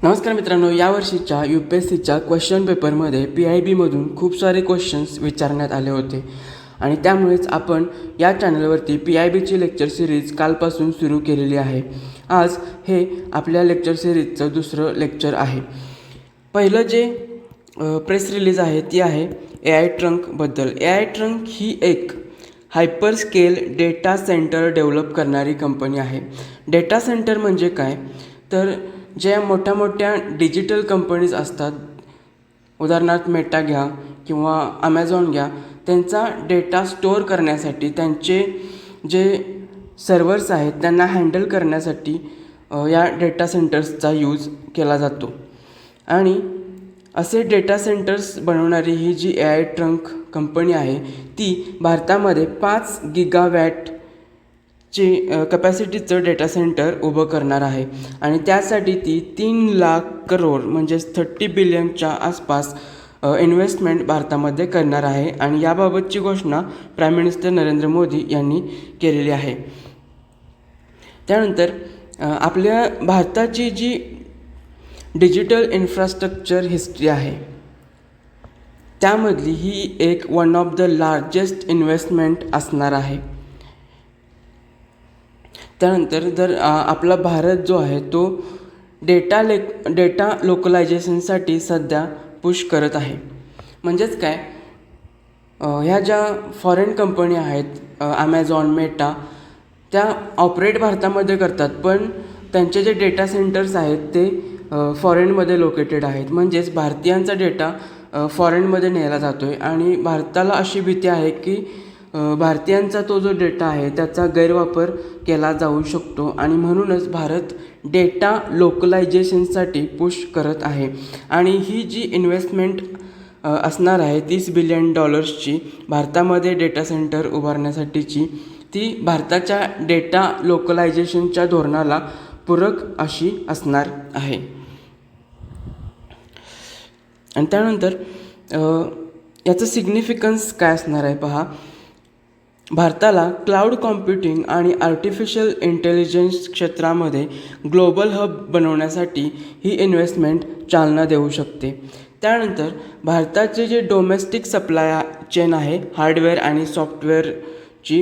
नमस्कार मित्रांनो, यावर्षीच्या UPSCच्या क्वेश्चन पेपरमध्ये PIBमधून खूप सारे क्वेश्चन्स विचारण्यात आले होते आणि त्यामुळेच आपण या चॅनलवरती PIBची लेक्चर सिरीज कालपासून सुरू केलेली आहे. आज हे आपल्या लेक्चर सिरीजचं दुसरं लेक्चर आहे. पहिलं जे प्रेस रिलीज आहे ती आहे AI ट्रंकबद्दल. AI ट्रंक ही एक hyper scale data centre develop करणारी कंपनी आहे. डेटा सेंटर म्हणजे काय, तर ज्या मोठ्या मोठ्या डिजिटल कंपनीज असतात, उदाहरणार्थ मेटा घ्या किंवा ॲमेझॉन घ्या, त्यांचा डेटा स्टोअर करण्यासाठी त्यांचे जे सर्व्हर्स आहेत त्यांना हँडल करण्यासाठी या डेटा सेंटर्सचा यूज केला जातो. आणि असे डेटा सेंटर्स बनवणारी ही जी AI ट्रंक कंपनी आहे ती भारतामध्ये 5 गिगावॅटची कपॅसिटीचं डेटा सेंटर उभं करणार आहे आणि त्यासाठी ती 3 लाख करोड म्हणजेच 30 बिलियनच्या आसपास इन्व्हेस्टमेंट भारतामध्ये करणार आहे. आणि याबाबतची घोषणा प्राईम मिनिस्टर नरेंद्र मोदी यांनी केलेली आहे. त्यानंतर आपल्या भारताची जी डिजिटल इन्फ्रास्ट्रक्चर हिस्ट्री आहे त्यामधली ही एक one of the largest investment असणार आहे. त्यानंतर जर आपला भारत जो आहे तो डेटा लोकलायझेशनसाठी सध्या पुश करत आहे. म्हणजेच काय, ह्या ज्या फॉरेन कंपनी आहेत ॲमेझॉन, मेटा, त्या ऑपरेट भारतामध्ये करतात, पण त्यांचे जे डेटा सेंटर्स आहेत ते फॉरेनमध्ये लोकेटेड आहेत. म्हणजेच भारतीयांचा डेटा फॉरेनमध्ये नेला जातो आहे आणि भारताला अशी भीती आहे की भारतीयांचा तो जो डेटा आहे त्याचा गैरवापर केला जाऊ शकतो आणि म्हणूनच भारत डेटा लोकलायझेशनसाठी पुश करत आहे. आणि ही जी इन्व्हेस्टमेंट असणार आहे $30 बिलियन भारतामध्ये डेटा सेंटर उभारण्यासाठीची, ती भारताच्या डेटा लोकलायझेशनच्या धोरणाला पूरक अशी असणार आहे. आणि त्यानंतर याचं सिग्निफिकन्स काय असणार आहे पहा. भारताला क्लाउड कॉम्प्युटिंग आणि आर्टिफिशियल इंटेलिजन्स क्षेत्रामध्ये ग्लोबल हब बनवण्यासाठी ही इन्व्हेस्टमेंट चालना देऊ शकते. त्यानंतर भारताचे जे डोमेस्टिक सप्लाय चेन आहे हार्डवेअर आणि सॉफ्टवेअरची,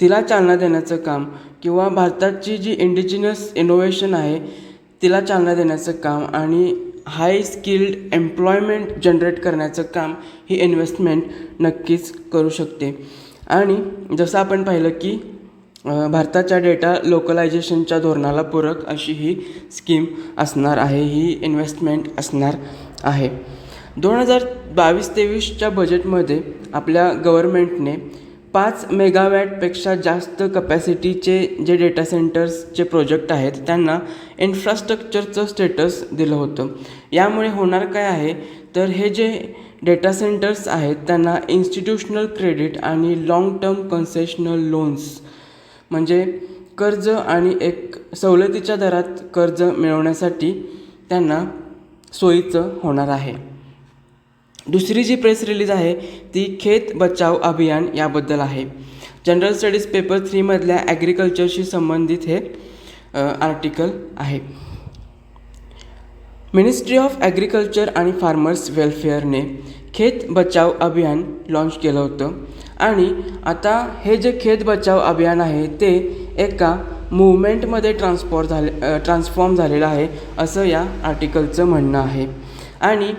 तिला चालना देण्याचं काम किंवा भारताची जी इंडिजिनस इनोव्हेशन आहे तिला चालना देण्याचं काम आणि हाय स्किल्ड एम्प्लॉयमेंट जनरेट करण्याचं काम ही इन्व्हेस्टमेंट नक्कीच करू शकते. आणि जसं आपण पाहिलं की भारताच्या डेटा लोकलायझेशनच्या धोरणाला पूरक अशी ही स्कीम असणार आहे, ही इन्व्हेस्टमेंट असणार आहे. 2022-23च्या बजेटमध्ये आपल्या गव्हर्मेंटने 5 मेगावॅटपेक्षा जास्त कपॅसिटीचे जे डेटा सेंटर्सचे प्रोजेक्ट आहेत त्यांना इन्फ्रास्ट्रक्चरचं स्टेटस दिलं होतं. यामुळे होणार काय आहे, तर हे जे डेटा सेंटर्स आहेत त्यांना इन्स्टिट्यूशनल क्रेडिट आणि लाँग टर्म कन्सेशनल लोन्स म्हणजे कर्ज आणि एक सवलतीच्या दरात कर्ज मिळवण्यासाठी त्यांना सोयीचं होणार आहे. दुसरी जी प्रेस रिलीज आहे ती खेत बचाव अभियान याबद्दल आहे. जनरल स्टडीज पेपर 3मधल्या ॲग्रिकल्चरशी संबंधित हे आर्टिकल आहे. मिनिस्ट्री ऑफ ॲग्रिकल्चर आणि फार्मर्स वेलफेअरने खेत बचाव अभियान लॉन्च केलं होतं आणि आता हे जे खेत बचाव अभियान आहे ते एका मूवमेंटमध्ये ट्रान्सफॉर्म झालेलं आहे असं या आर्टिकलचं म्हणणं आहे. आणि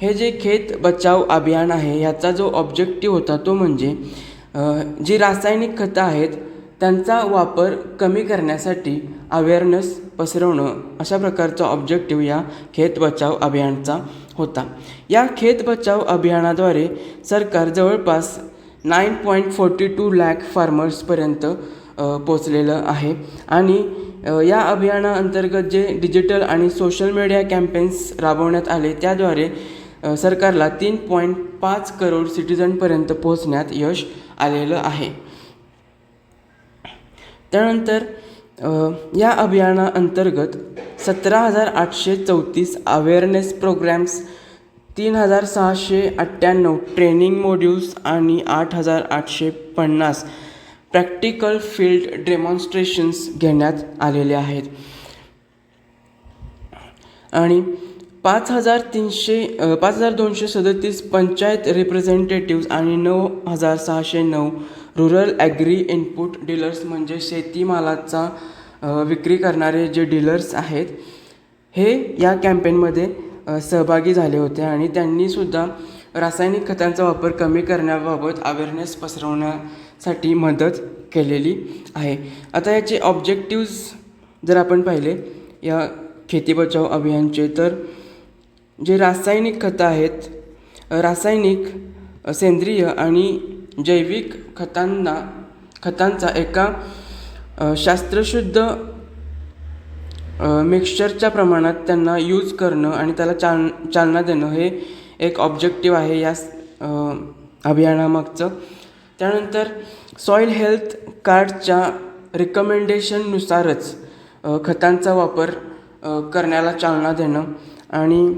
हे जे खेत बचाव अभियान आहे ह्याचा जो ऑब्जेक्टिव्ह होता तो म्हणजे जी रासायनिक खतं आहेत त्यांचा वापर कमी करण्यासाठी अवेअरनेस पसरवणं, अशा प्रकारचा ऑब्जेक्टिव्ह या खेत बचाव अभियानाचा होता. या खेत बचाव अभियानाद्वारे सरकार जवळपास 9.42 लाख फार्मर्सपर्यंत पोचलेलं आहे. आणि या अभियानाअंतर्गत जे डिजिटल आणि सोशल मीडिया कॅम्पेन्स राबवण्यात आले त्याद्वारे सरकारला 3.5 करोड सिटिझनपर्यंत पोहोचण्यात यश आलेलं आहे. त्यानंतर या अभियानाअंतर्गत 17,834 अवेअरनेस प्रोग्रॅम्स, 3,698 ट्रेनिंग मॉड्यूल्स आणि 8,850 प्रॅक्टिकल फील्ड डेमॉन्स्ट्रेशन्स घेण्यात आलेले आहेत. आणि 5,237 पंचायत रिप्रेझेंटेटिव्ज आणि 9,609 रुरल ॲग्री इनपुट डीलर्स म्हणजे शेतीमालाचा विक्री करणारे जे डीलर्स आहेत हे या कॅम्पेनमध्ये सहभागी झाले होते आणि त्यांनीसुद्धा रासायनिक खतांचा वापर कमी करण्याबाबत अवेअरनेस पसरवण्यासाठी मदत केलेली आहे. आता याचे ऑब्जेक्टिव्ज जर आपण पाहिले या खेती बचाव अभियानचे, तर जे रासायनिक खतं आहेत, रासायनिक, सेंद्रिय आणि जैविक खतांचा एका शास्त्रशुद्ध मिक्सचरच्या प्रमाणात त्यांना यूज करणं आणि त्याला चालना देणं हे एक ऑब्जेक्टिव्ह आहे या अभियानामागचं. त्यानंतर सॉईल हेल्थ कार्डच्या रिकमेंडेशननुसारच खतांचा वापर करण्याला चालना देणं आणि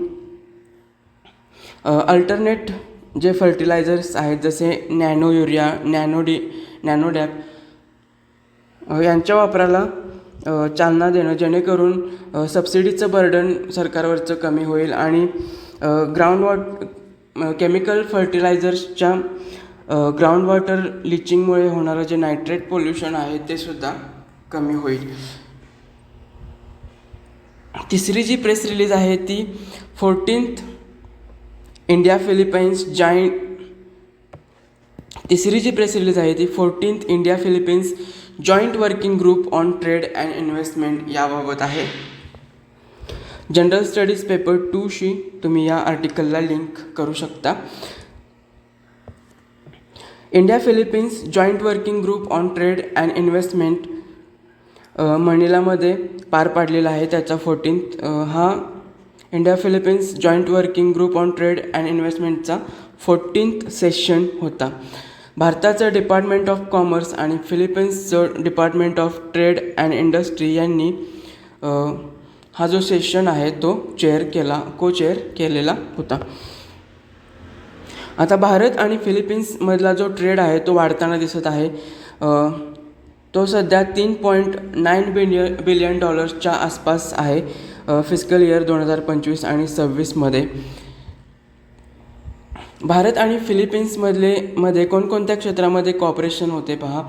अल्टरनेट जे फर्टिलायझर्स आहेत जसे नॅनो युरिया, नॅनोडॅप यांच्या वापराला चालना देणं, जेणेकरून सबसिडीचं बर्डन सरकारवरचं कमी होईल आणि केमिकल फर्टिलायझर्सच्या ग्राउंड वॉटर लिचिंगमुळे होणारं जे नायट्रेट पोल्युशन आहे ते सुद्धा कमी होईल. तिसरी जी प्रेस रिलीज आहे ती 14th India Philippines joint working group on trade and investment याबाबत आहे. जनरल स्टडीज पेपर 2शी तुम्ही या आर्टिकलला लिंक करू शकता. India Philippines joint working group on trade and investment मनिलामध्ये पार पाडलेला आहे. त्याचा 14th हा India Philippines joint working group on trade and इन्व्हेस्टमेंटचा 14th सेशन होता. भारताचं डिपार्टमेंट ऑफ कॉमर्स आणि फिलिपाईन्सचं department of trade and industry यांनी हा जो सेशन आहे तो को चेअर केलेला होता. आता भारत आणि फिलिपाईन्समधला जो ट्रेड आहे तो वाढताना दिसत आहे. तो सध्या $3.9 बिलियन आसपास आहे फिस्कल इयर 2025 आणि 26मध्ये. भारत आणि फिलिपाईन्समध्ये कोणकोणत्या क्षेत्रामध्ये कॉपरेशन होते पहा.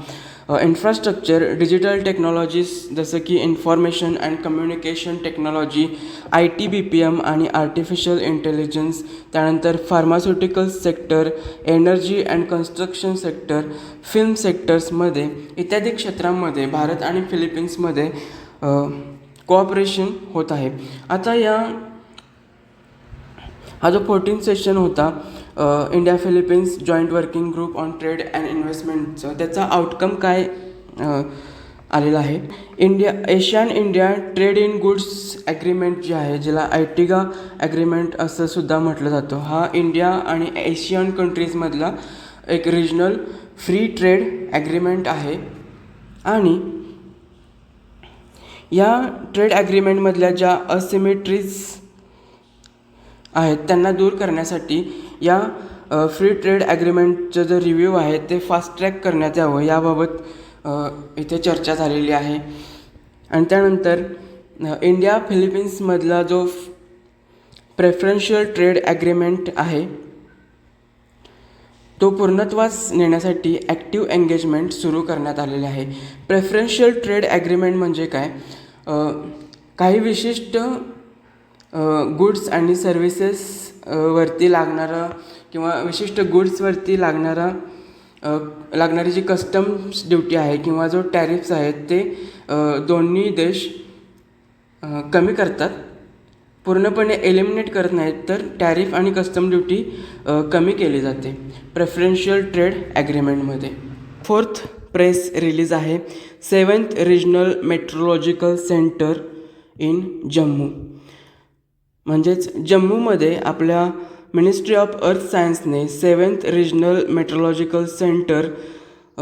इन्फ्रास्ट्रक्चर, डिजिटल टेक्नॉलॉजीज जसं की information and communication technology, IT, BPM आणि आर्टिफिशियल इंटेलिजन्स, त्यानंतर pharmaceuticals sector, energy and construction sector, film सेक्टर्समध्ये इत्यादी क्षेत्रांमध्ये भारत आणि फिलिपाईन्समध्ये कोऑपरेशन होत आहे. आता हा जो 14th सेशन होता India Philippines joint working group on trade and इन्व्हेस्टमेंटचं, त्याचा आउटकम काय आलेला आहे. Asian India trade in goods agreement जे आहे, ज्याला आयटिगा ॲग्रीमेंट असं सुद्धा म्हटलं जातं, हा इंडिया आणि एशियन कंट्रीजमधला एक रिजनल फ्री ट्रेड ॲग्रीमेंट आहे. आणि या ट्रेड ॲग्रीमेंटमधल्या ज्या असिमेट्रीज आहेत त्यांना दूर करण्यासाठी या फ्री ट्रेड ॲग्रीमेंटचं जो रिव्ह्यू आहे ते फास्ट ट्रॅक करण्यात यावं याबाबत इथे चर्चा झालेली आहे. आणि त्यानंतर इंडिया फिलिपाईन्समधला जो प्रेफरन्शियल ट्रेड ॲग्रीमेंट आहे तो पूर्णत्वास नेण्यासाठी ॲक्टिव्ह एंगेजमेंट सुरू करण्यात आलेले आहे. प्रेफरन्शियल ट्रेड ॲग्रीमेंट म्हणजे काय, काही विशिष्ट गुड्स आणि सर्व्हिसेस वरती लागणारा किंवा विशिष्ट गुड्सवरती लागणारी जी कस्टम्स ड्युटी आहे किंवा जो टॅरिफ्स आहेत ते दोन्ही देश कमी करतात, पूर्णपणे एलिमिनेट करत नाहीत, तर टॅरिफ आणि कस्टम ड्युटी कमी केली जाते प्रेफरन्शियल ट्रेड ॲग्रीमेंटमध्ये. 4th प्रेस रिलीज आहे 7th regional metrological centre in Jammu. म्हणजेच जम्मूमध्ये आपल्या ministry of earth सायन्सने 7th regional metrological centre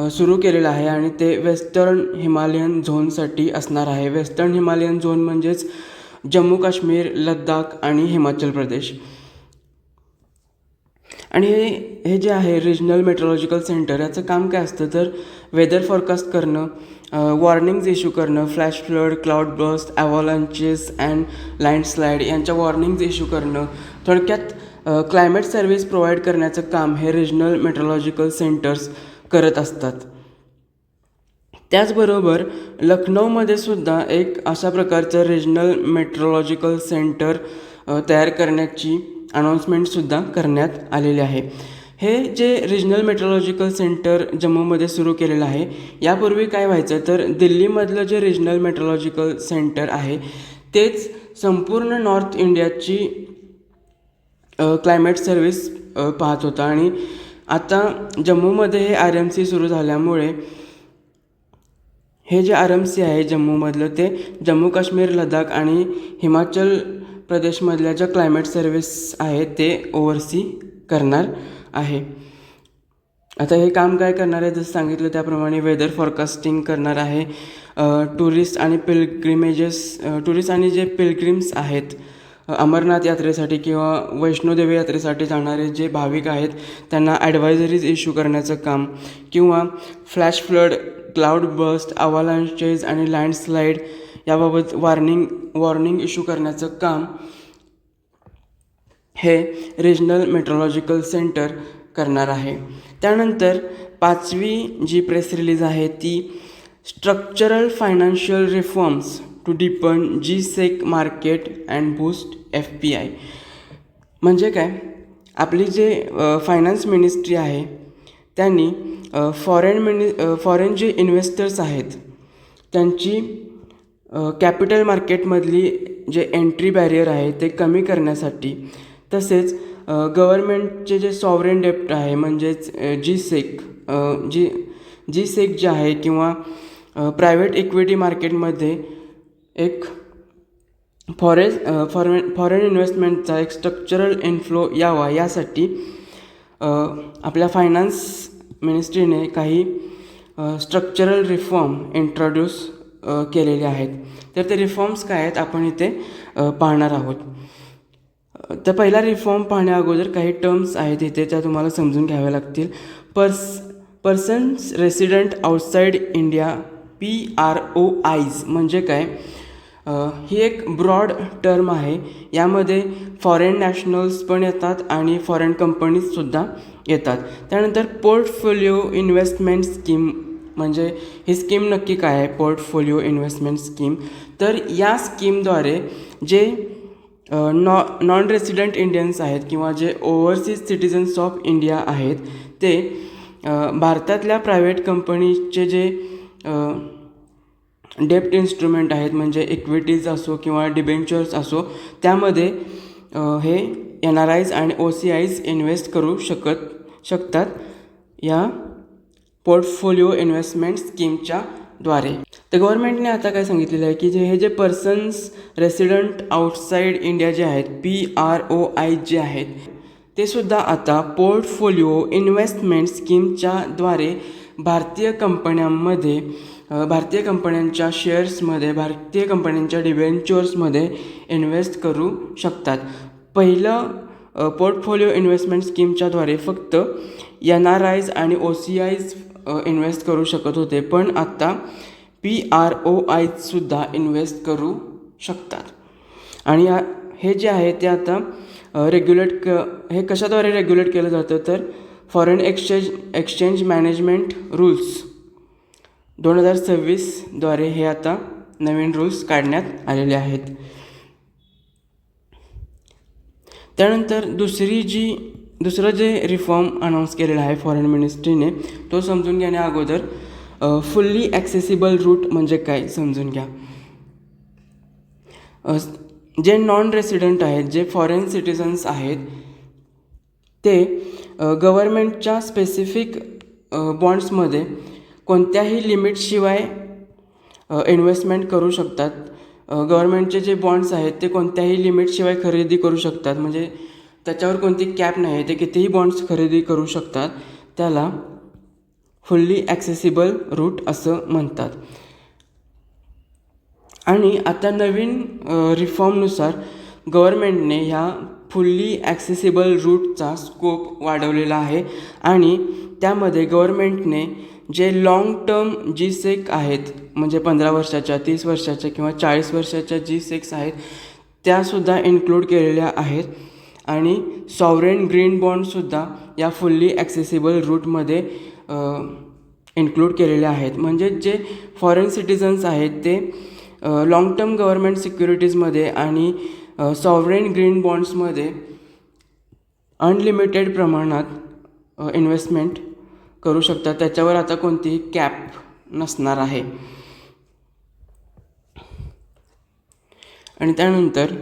सुरू केलेलं आहे आणि ते वेस्टर्न हिमालयन झोनसाठी असणार आहे. वेस्टर्न हिमालयन झोन म्हणजेच जम्मू काश्मीर, लद्दाख आणि हिमाचल प्रदेश. आणि हे जे आहे रिजनल मेट्रोलॉजिकल सेंटर याचं काम काय असतं तर वेदर फॉरकास्ट करणं वॉर्निंग्ज इश्यू करणं, flash flood, cloud burst, avalanches and landslide यांच्या वॉर्निंग्ज इश्यू करणं. थोडक्यात क्लायमेट सर्व्हिस प्रोव्हाइड करण्याचं काम हे रिजनल मेट्रोलॉजिकल सेंटर्स करत असतात. त्याचबरोबर लखनौमध्ये सुद्धा एक अशा प्रकारचं रिजनल मेट्रोलॉजिकल सेंटर तयार करण्याची अनाऊन्समेंटसुद्धा करण्यात आलेली आहे. हे जे रिजनल मेट्रोलॉजिकल सेंटर जम्मूमध्ये सुरू केलेलं आहे, यापूर्वी काय व्हायचं तर दिल्लीमधलं जे रिजनल मेट्रोलॉजिकल सेंटर आहे तेच संपूर्ण नॉर्थ इंडियाची क्लायमेट सर्व्हिस पाहत होता. आणि आता जम्मूमध्ये हे RMC सुरू झाल्यामुळे हे जे RMC आहे जम्मूमधलं ते जम्मू काश्मीर, लडाख आणि हिमाचल प्रदेशमधल्या ज्या क्लायमेट सर्व्हिस आहेत ते ओव्हरसी करणार आहे. आता हे काम काय करणार आहे, जसं सांगितलं त्याप्रमाणे वेदर फॉरकास्टिंग करणार आहे. टुरिस्ट आणि जे पिलग्रिम्स आहेत अमरनाथ यात्रेसाठी किंवा वैष्णोदेवी यात्रेसाठी जाणारे जे भाविक आहेत त्यांना ॲडवायझरीज इश्यू करण्याचं काम, किंवा फ्लॅश फ्लड, क्लाउड बस्ट, अवालांचेस आणि लँडस्लाईड याबाबत वॉर्निंग इश्यू करण्याचं काम हे रिजनल मेट्रोलॉजिकल सेंटर करणार आहे. त्यानंतर 5वी जी प्रेस रिलीज आहे ती structural financial reforms to deepen GSEC market and boost FPI. म्हणजे काय, आपली जे फायनान्स मिनिस्ट्री आहे त्यांनी फॉरेन जे इन्व्हेस्टर्स आहेत त्यांची कॅपिटल मार्केटमधली जे एंट्री बॅरियर आहे ते कमी करण्यासाठी, तसेच गव्हर्मेंटचे जे सॉव्हरेन डेप्ट आहे म्हणजेच GSEC जे आहे किंवा प्रायव्हेट इक्विटी मार्केटमध्ये एक फॉरेन इन्व्हेस्टमेंटचा एक स्ट्रक्चरल इन्फ्लो यावा यासाठी आपल्या फायनान्स मिनिस्ट्रीने काही स्ट्रक्चरल रिफॉर्म इंट्रोड्यूस केलेले आहेत. तर ते रिफॉर्म्स काय आहेत आपण इथे पाहणार आहोत. तर पहिला रिफॉर्म पाहण्या अगोदर काही टर्म्स आहेत इथे त्या तुम्हाला समजून घ्याव्या लागतील. Persons resident outside India PROIs म्हणजे काय, ही एक ब्रॉड टर्म आहे. यामध्ये फॉरेन नॅशनल्स पण येतात आणि फॉरेन कंपनीजसुद्धा येतात. त्यानंतर पोर्टफोलिओ इन्व्हेस्टमेंट स्कीम म्हणजे ही स्कीम नक्की काय आहे, पोर्टफोलिओ इन्व्हेस्टमेंट स्कीम. तर या स्कीमद्वारे जे नॉन रेसिडेंट इंडियन्स आहेत किंवा जे ओव्हरसीज सिटिझन्स ऑफ इंडिया आहेत ते भारतातल्या प्रायव्हेट कंपनीचे जे डेप्ट इन्स्ट्रुमेंट आहेत म्हणजे इक्विटीज असो किंवा डिबेंचर्स असो त्यामध्ये हे NRIs आणि OCIs इन्व्हेस्ट करू शकतात या पोर्टफोलिओ इन्व्हेस्टमेंट स्कीमच्या द्वारे. तर गव्हर्नमेंटने आता काय सांगितलेलं आहे की हे जे पर्सन्स रेसिडेंट आउटसाईड इंडिया जे आहेत PROI जे आहेत ते सुद्धा आता पोर्टफोलिओ इन्व्हेस्टमेंट स्कीमच्या द्वारे भारतीय कंपन्यांच्या शेअर्समध्ये, भारतीय कंपन्यांच्या डिबेंचर्समध्ये इन्व्हेस्ट करू शकतात. पहिलं पोर्टफोलिओ इन्व्हेस्टमेंट स्कीमच्याद्वारे फक्त NRIs आणि OCIs इन्व्हेस्ट करू शकत होते, पण आता PROIsसुद्धा इन्व्हेस्ट करू शकतात. आणि हे जे आहे ते आता हे कशाद्वारे रेग्युलेट केलं जातं तर फॉरेन एक्सचेंज मॅनेजमेंट रूल्स 2026 द्वारे हे आता नवीन रूल्स काढण्यात आलेले आहेत. त्यानंतर दुसरं जे रिफॉर्म अनाऊन्स केलेला आहे फॉरेन मिनिस्ट्रीने तो समजून घेण्या अगोदर फुल्ली ॲक्सेसिबल रूट म्हणजे काय समजून घ्या. जे नॉन रेसिडेंट आहेत, जे फॉरेन सिटिझन्स आहेत ते गव्हर्मेंटच्या स्पेसिफिक बॉन्ड्समध्ये कोणत्याही लिमिटशिवाय इन्व्हेस्टमेंट करू शकतात. गव्हर्मेंटचे जे बॉन्ड्स आहेत ते कोणत्याही लिमिटशिवाय खरेदी करू शकतात, म्हणजे त्याच्यावर कोणती कॅप नाही आहे, ते कितीही बॉन्ड्स खरेदी करू शकतात. त्याला फुल्ली ॲक्सेसिबल रूट असं म्हणतात. आणि आता नवीन रिफॉर्मनुसार गव्हर्मेंटने ह्या फुल्ली ॲक्सेसिबल रूटचा स्कोप वाढवलेला आहे आणि त्यामध्ये गव्हर्मेंटने जे लॉंग टर्म G-SEC आहेत, म्हणजे 15 वर्षाच्या, 30 वर्षाच्या किंवा 40 वर्षाच्या G-SECs आहेत, त्यासुद्धा इन्क्लूड केलेल्या आहेत. आणि सॉव्हरेन ग्रीन बॉन्डसुद्धा या फुल्ली ॲक्सेसिबल रूटमध्ये इन्क्लूड केलेले आहेत. म्हणजे जे फॉरेन सिटिझन्स आहेत ते लाँग टर्म गव्हर्मेंट सिक्युरिटीजमध्ये आणि सॉव्हरेन ग्रीन बॉन्ड्समध्ये अनलिमिटेड प्रमाणात इन्व्हेस्टमेंट करू शकतात. त्याच्यावर आता कोणतीही कॅप नसणार आहे. आणि त्यानंतर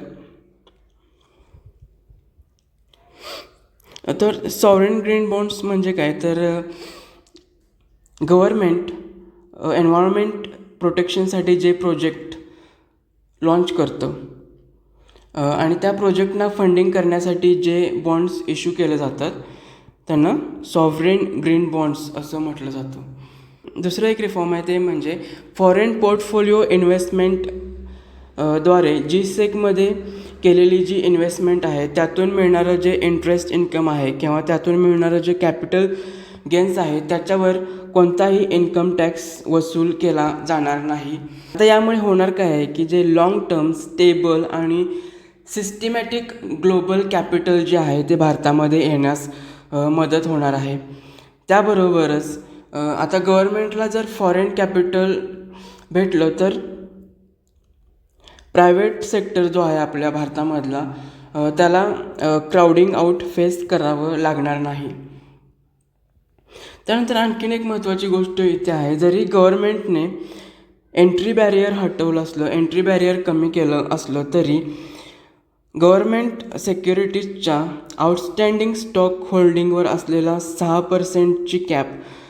तर सॉव्हरेन ग्रीन बॉन्ड्स म्हणजे काय, तर गव्हर्मेंट एन्व्हायरमेंट प्रोटेक्शनसाठी जे प्रोजेक्ट लॉन्च करतं आणि त्या प्रोजेक्टना फंडिंग करण्यासाठी जे बॉन्ड्स इश्यू केले जातात त्यांना सॉव्हरेन ग्रीन बॉन्ड्स असं म्हटलं जातं. दुसरं एक रिफॉर्म आहे ते म्हणजे फॉरेन पोर्टफोलिओ इन्व्हेस्टमेंट द्वारे G-SECमध्ये केलेली जी इन्व्हेस्टमेंट आहे त्यातून मिळणारं जे इंटरेस्ट इन्कम आहे किंवा त्यातून मिळणारं जे कॅपिटल गेन्स आहे त्याच्यावर कोणताही इन्कम टॅक्स वसूल केला जाणार नाही. आता यामुळे होणार काय आहे की जे लाँग टर्म स्टेबल आणि सिस्टमॅटिक ग्लोबल कॅपिटल जे आहे ते भारतामध्ये येण्यास मदत होणार आहे. त्याबरोबरच आता गव्हर्मेंटला जर फॉरेन कॅपिटल भेटलं तर प्रायव्हेट सेक्टर जो आहे आपल्या भारतामधला त्याला क्राउडिंग आउट फेस करावं लागणार नाही. त्यानंतर आणखीन एक महत्त्वाची गोष्ट इथे आहे, जरी गव्हर्मेंटने एंट्री बॅरियर हटवलं असलं, एंट्री बॅरियर कमी केलं असलं तरी गव्हर्मेंट सिक्युरिटीजच्या आउटस्टँडिंग स्टॉक होल्डिंगवर असलेला 6%ची कॅप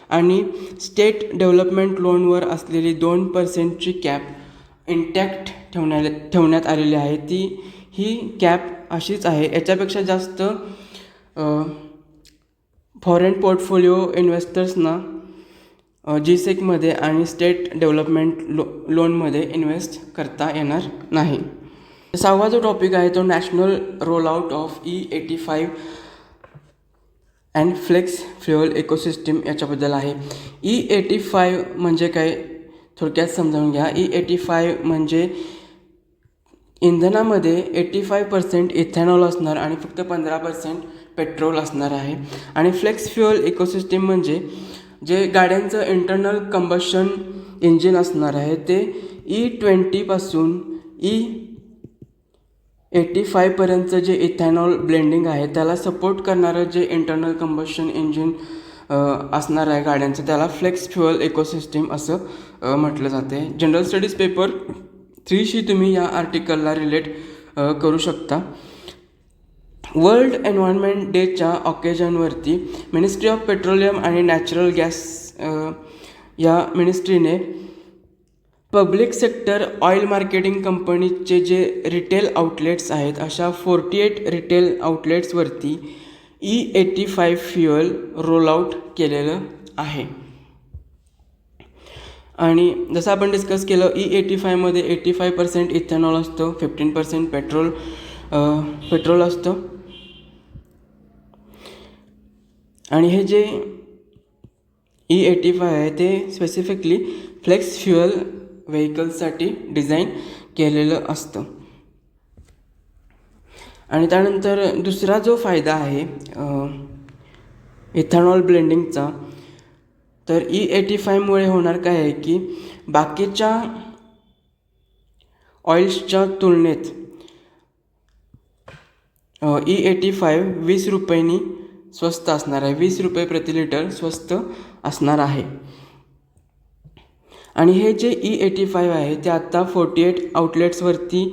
आणि स्टेट डेव्हलपमेंट लोनवर असलेली 2%ची कॅप इंटॅक्ट ठेवण्यात आलेली आहे. ही कॅप अशीच आहे. याच्यापेक्षा जास्त फॉरेन पोर्टफोलिओ इन्व्हेस्टर्सना G-SECमध्ये आणि स्टेट डेव्हलपमेंट लोनमध्ये इन्व्हेस्ट करता येणार नाही. 6वा जो टॉपिक आहे तो national roll out of E85 and flex fuel ecosystem याच्याबद्दल आहे. E85 म्हणजे काय थोडक्यात समजावून घ्या. E85 म्हणजे इंधनामध्ये 85% इथेनॉल असणार आणि फक्त 15% पेट्रोल असणार आहे. आणि फ्लेक्स फ्युएल इकोसिस्टीम म्हणजे जे गाड्यांचं इंटरनल कंबशन इंजिन असणार आहे ते E20 पासून E85 पर्यंतचं जे इथेनॉल ब्लेंडिंग आहे त्याला सपोर्ट करणारं जे इंटरनल कंबशन इंजिन असणार आहे गाड्यांचं त्याला फ्लेक्स फ्युएल इकोसिस्टीम असं म्हटलं जाते. जनरल स्टडीज पेपर 3शी तुम्ही या आर्टिकलला रिलेट करू शकता. वर्ल्ड एन्व्हायरमेंट डेच्या ऑकेजनवरती मिनिस्ट्री ऑफ पेट्रोलियम आणि नॅचरल गॅस या मिनिस्ट्रीने पब्लिक सेक्टर ऑइल मार्केटिंग कंपनीचे जे रिटेल आउटलेट्स आहेत अशा 48 रिटेल आउटलेट्सवरती E85 फ्युएल रोल आउट केलेलं आहे. आणि जसं आपण डिस्कस केलं E85मध्ये 85% इथेनॉल असतं, 15% पेट्रोल असतं. आणि हे जे E85 आहे ते स्पेसिफिकली फ्लेक्स फ्युएल व्हेकल्ससाठी डिझाईन केलेलं असतं. आणि त्यानंतर दुसरा जो फायदा आहे इथेनॉल ब्लेंडिंगचा, तर E85मुळे होणार काय आहे की बाकीच्या ऑइल्सच्या तुलनेत E85 20 रुपयांनी स्वस्त असणार आहे. 20 रुपये प्रति लिटर स्वस्त असणार आहे. आणि हे जे E85 आहे ते आत्ता 48 आउटलेट्सवरती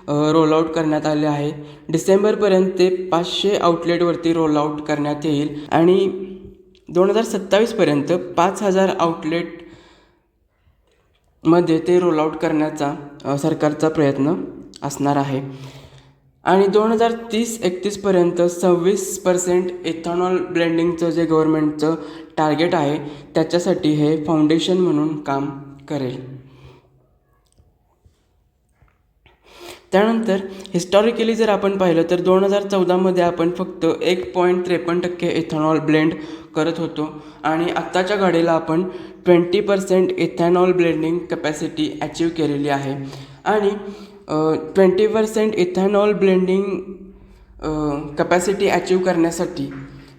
रोल आउट करण्यात आले आहे. डिसेंबरपर्यंत ते 500 आउटलेटवरती रोल आउट करण्यात येईल आणि 2027पर्यंत 5000 आउटलेटमध्ये ते रोल आउट करण्याचा सरकारचा प्रयत्न असणार आहे. आणि 2030-31पर्यंत 26% इथेनॉल ब्लेंडिंगचं जे गव्हर्नमेंटचं टार्गेट आहे त्याच्यासाठी हे फाउंडेशन म्हणून काम करेल. त्यानंतर हिस्टॉरिकली जर आपण पाहिलं तर 2014मध्ये आपण फक्त 1.53% इथेनॉल ब्लेंड करत होतो आणि आत्ताच्या घडीला आपण 20% इथेनॉल ब्लेंडिंग कॅपॅसिटी अचीव केलेली आहे. आणि 20% इथेनॉल ब्लेंडिंग कॅपॅसिटी अचीव करण्यासाठी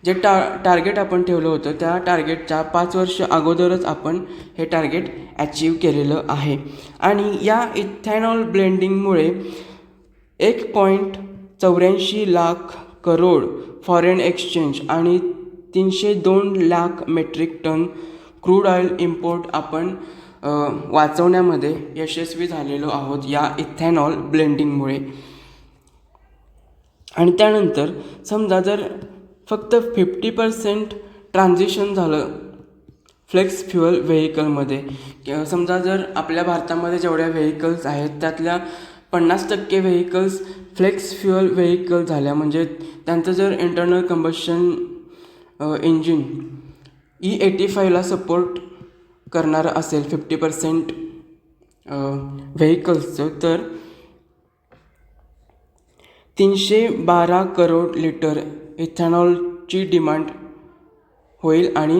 जे टार्गेट आपण ठेवलं होतं त्या टार्गेटच्या 5 वर्ष अगोदरच आपण हे टार्गेट अचीव केलेलं आहे. आणि या इथेनॉल ब्लेंडिंगमुळे 1.84 लाख करोड फॉरेन एक्सचेंज आणि 302 lakh metric ton crude oil import आपण वाचवण्यामध्ये यशस्वी झालेलो आहोत या इथेनॉल ब्लेंडिंगमुळे. आणि त्यानंतर समजा जर फक्त 50% ट्रान्झिशन झालं फ्लेक्स फ्युअल व्हेकलमध्ये, समजा जर आपल्या भारतामध्ये जेवढ्या व्हेकल्स आहेत त्यातल्या 50% व्हेकल्स फ्लेक्स फ्युअल व्हेकल झाल्या, म्हणजे त्यांचं जर इंटरनल कंबशन इंजिन E85ला सपोर्ट करणारं असेल 50% व्हेकल्सचं, तर 312 करोड लिटर इथेनॉलची डिमांड होईल आणि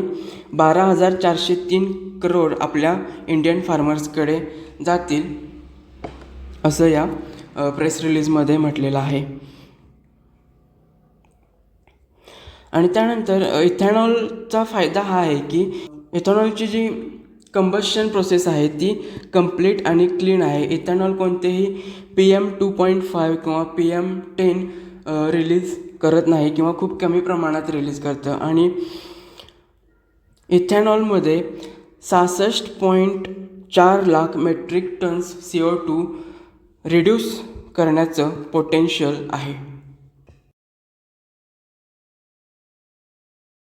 12,403 करोड आपल्या इंडियन फार्मर्सकडे जातील असं या प्रेस रिलीजमध्ये म्हटलेलं आहे. आणि त्यानंतर इथेनॉलचा फायदा हा आहे की इथेनॉलची जी कंबशन प्रोसेस आहे ती कंप्लीट आणि क्लीन आहे. इथेनॉल कोणतेही PM2.5 किंवा PM10 रिलीज करत नाही किंवा खूप कमी प्रमाणात रिलीज करतं. आणि इथेनॉलमध्ये 66.4 lakh metric tons CO2 reduce करण्याचं पोटेन्शियल आहे.